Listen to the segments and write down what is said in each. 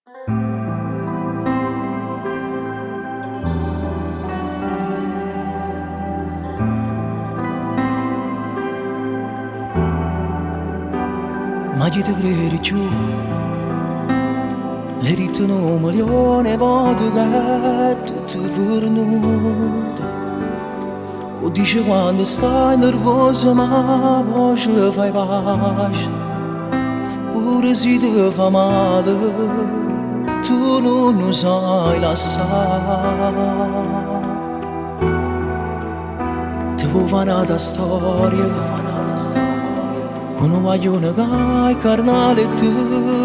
Ma chi te credi giù? Le ritono milione volte che tutto è fornuto. O dice quando stai nervoso ma poi ci fai pace. Pure se ti fa male tu non lo sai lasciare. Ti vuoi fare una storia uno maglione che carnale e ti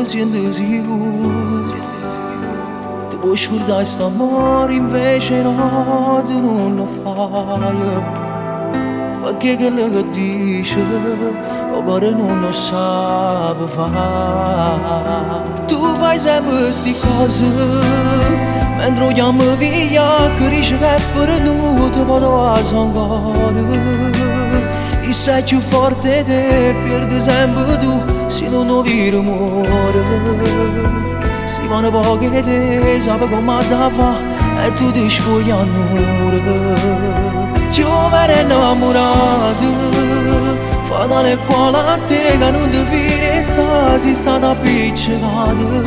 senti sicuro. Ti puoi scordare sto amore invece no, tu non lo fai. Perché quello che dice o cuore non lo sa fare. Tu fai sempre queste cose mentre vogliamo via che dice che è fornuto poi tu sangue. E sei più forte te, perdi sempre tu, se non lo vedi amore. Si vanno poche te, sape come da fa, e tu ti spogli a nure. Giovane innamorato, fatale qua a te, che non ti fidi sta, si stata appiccicato.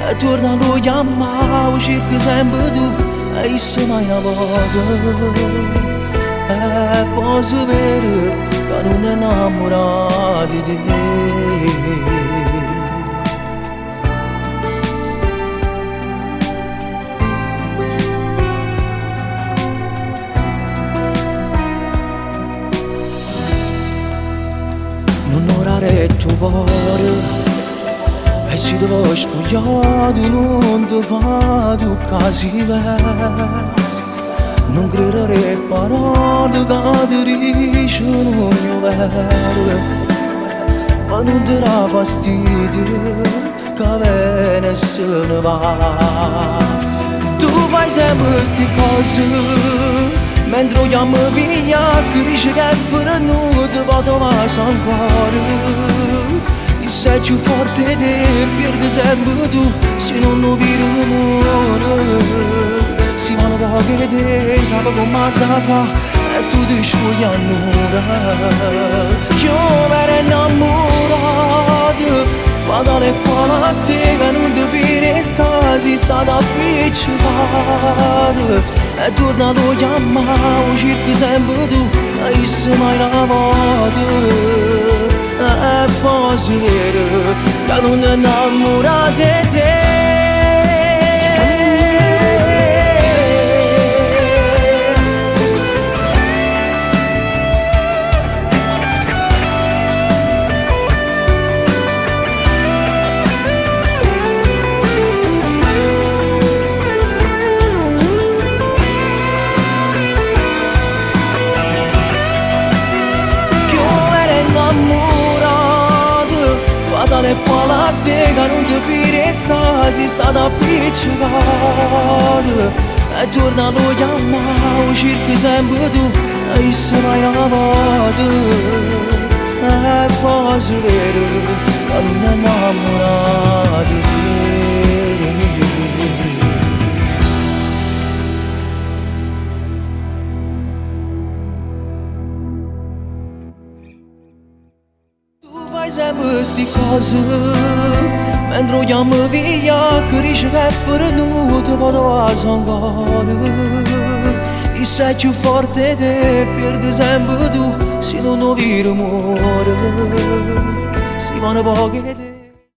E torna a chiamare, cerchi sempre tu, e se mai una volta. Posso vedere che non è innamorato di te. Non orare il tuo cuore e se ti vuoi spogliare non ti fa tu casi veri. Non credere parole che ti dicono mio vero, ma non ti dà fastidio che viene e se ne va. Tu fai sempre queste cose mentre vogliamo via che dici che è fornuto poi ti va ancora. E sei più forte te, perdi sempre tu se non lo vedi amore. Si vanno poche te, sape come da fa, e tu ti spogli a nura. Io ero innamorato, fatale qua a te, che non ti fidi sta, si stata appiccicato. E tornato a chiamare, cerchi sempre tu, e se mai una volta. E poi si vede che non è innamorato di te. Fatale qua a te che non ti fidi sta, si stata appiccicato. E tornato a chiamare, cerchi sempre tu, e se mai una volta. E poi si vede che non è innamorato di te. Fai sempre queste cose mentre vogliamo via che dice che è fornuto poi tu sangue. E sei più forte te, perdi sempre tu se non lo vedi amore. Si vanno poche te.